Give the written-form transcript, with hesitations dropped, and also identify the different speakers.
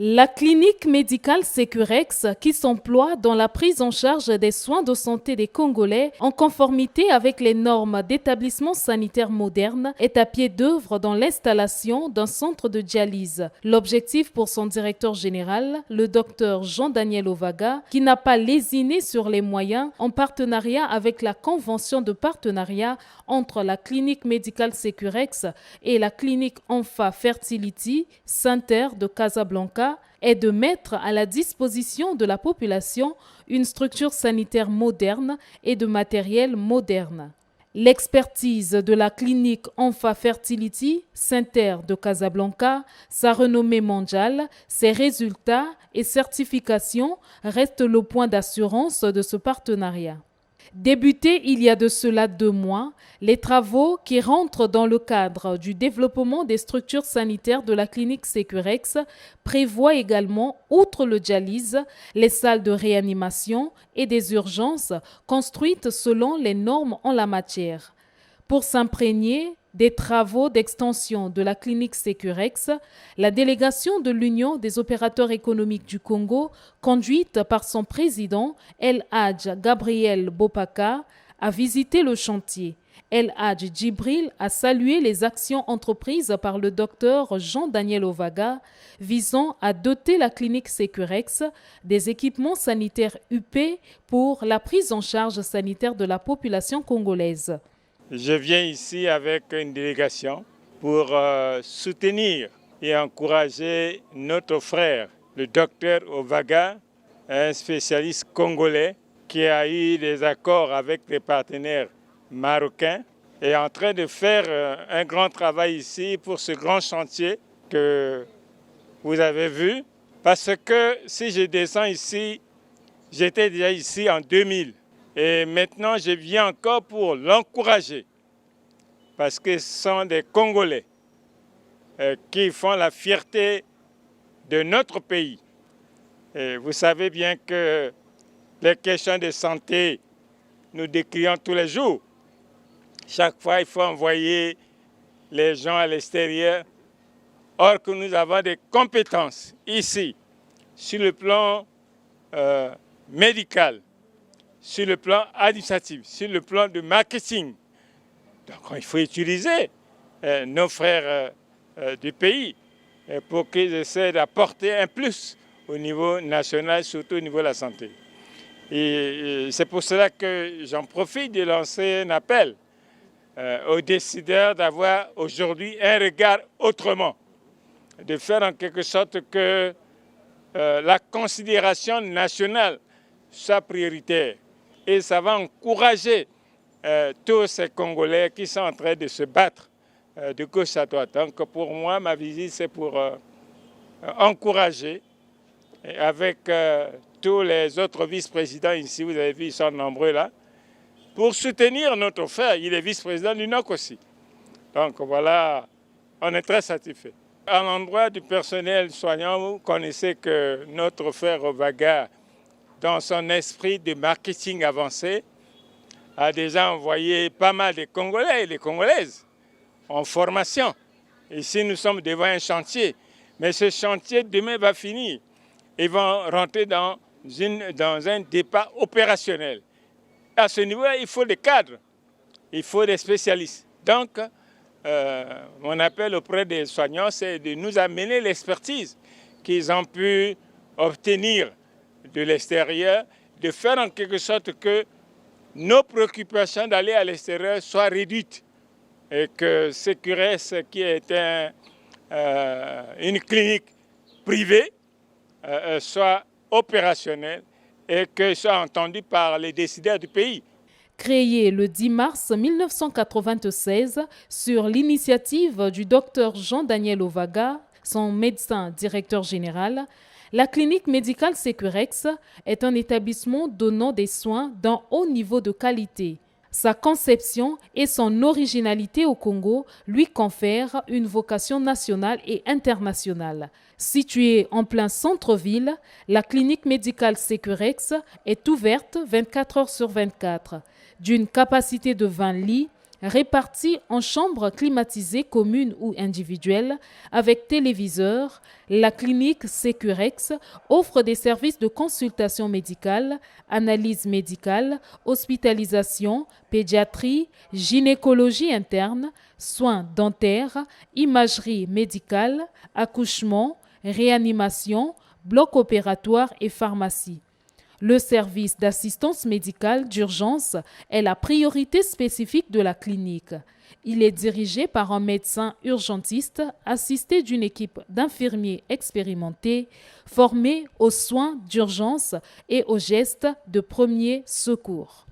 Speaker 1: La clinique médicale Sécurex, qui s'emploie dans la prise en charge des soins de santé des Congolais en conformité avec les normes d'établissements sanitaires modernes, est à pied d'œuvre dans l'installation d'un centre de dialyse. L'objectif pour son directeur général, le docteur Jean-Daniel Ovaga, qui n'a pas lésiné sur les moyens en partenariat avec la convention de partenariat entre la clinique médicale Sécurex et la clinique Enfa Fertility Center de Casablanca, est de mettre à la disposition de la population une structure sanitaire moderne et de matériel moderne. L'expertise de la clinique Enfa Fertility Center de Casablanca, sa renommée mondiale, ses résultats et certifications restent le point d'assurance de ce partenariat. Débutés il y a de cela 2 mois, les travaux qui rentrent dans le cadre du développement des structures sanitaires de la clinique Sécurex prévoient également, outre le dialyse, les salles de réanimation et des urgences construites selon les normes en la matière. Pour s'imprégner des travaux d'extension de la clinique Sécurex, la délégation de l'Union des opérateurs économiques du Congo, conduite par son président, El Hadj Gabriel Bopaka, a visité le chantier. El Hadj Djibril a salué les actions entreprises par le docteur Jean-Daniel Ovaga visant à doter la clinique Sécurex des équipements sanitaires UP pour la prise en charge sanitaire de la population congolaise.
Speaker 2: Je viens ici avec une délégation pour soutenir et encourager notre frère, le docteur Ovaga, un spécialiste congolais qui a eu des accords avec les partenaires marocains et est en train de faire un grand travail ici pour ce grand chantier que vous avez vu. Parce que si je descends ici, j'étais déjà ici en 2000. Et maintenant, je viens encore pour l'encourager, parce que ce sont des Congolais qui font la fierté de notre pays. Et vous savez bien que les questions de santé, nous décrions tous les jours. Chaque fois, il faut envoyer les gens à l'extérieur, or que nous avons des compétences ici, sur le plan médical, sur le plan administratif, sur le plan de marketing. Donc il faut utiliser nos frères du pays pour qu'ils essaient d'apporter un plus au niveau national, surtout au niveau de la santé. Et c'est pour cela que j'en profite de lancer un appel aux décideurs d'avoir aujourd'hui un regard autrement, de faire en quelque sorte que la considération nationale soit prioritaire. Et ça va encourager tous ces Congolais qui sont en train de se battre de gauche à droite. Donc pour moi, ma visite, c'est pour encourager, et avec tous les autres vice-présidents ici, vous avez vu, ils sont nombreux là, pour soutenir notre frère. Il est vice-président du NOC aussi. Donc voilà, on est très satisfait. À l'endroit du personnel soignant, vous connaissez que notre frère Ovaga, dans son esprit de marketing avancé, a déjà envoyé pas mal de Congolais et de Congolaises en formation. Ici, nous sommes devant un chantier. Mais ce chantier, demain, va finir. Ils vont rentrer dans un départ opérationnel. À ce niveau-là, il faut des cadres, il faut des spécialistes. Donc, mon appel auprès des soignants, c'est de nous amener l'expertise qu'ils ont pu obtenir de l'extérieur, de faire en quelque sorte que nos préoccupations d'aller à l'extérieur soient réduites et que Sécurex, qui est une clinique privée, soit opérationnelle et que soit entendue par les décideurs du pays.
Speaker 1: Créée le 10 mars 1996 sur l'initiative du docteur Jean-Daniel Ovaga, son médecin directeur général, la clinique médicale Sécurex est un établissement donnant des soins d'un haut niveau de qualité. Sa conception et son originalité au Congo lui confèrent une vocation nationale et internationale. Située en plein centre-ville, la clinique médicale Sécurex est ouverte 24 heures sur 24. D'une capacité de 20 lits, répartis en chambres climatisées communes ou individuelles avec téléviseur. La clinique Sécurex offre des services de consultation médicale, analyse médicale, hospitalisation, pédiatrie, gynécologie interne, soins dentaires, imagerie médicale, accouchement, réanimation, bloc opératoire et pharmacie. Le service d'assistance médicale d'urgence est la priorité spécifique de la clinique. Il est dirigé par un médecin urgentiste assisté d'une équipe d'infirmiers expérimentés formés aux soins d'urgence et aux gestes de premier secours.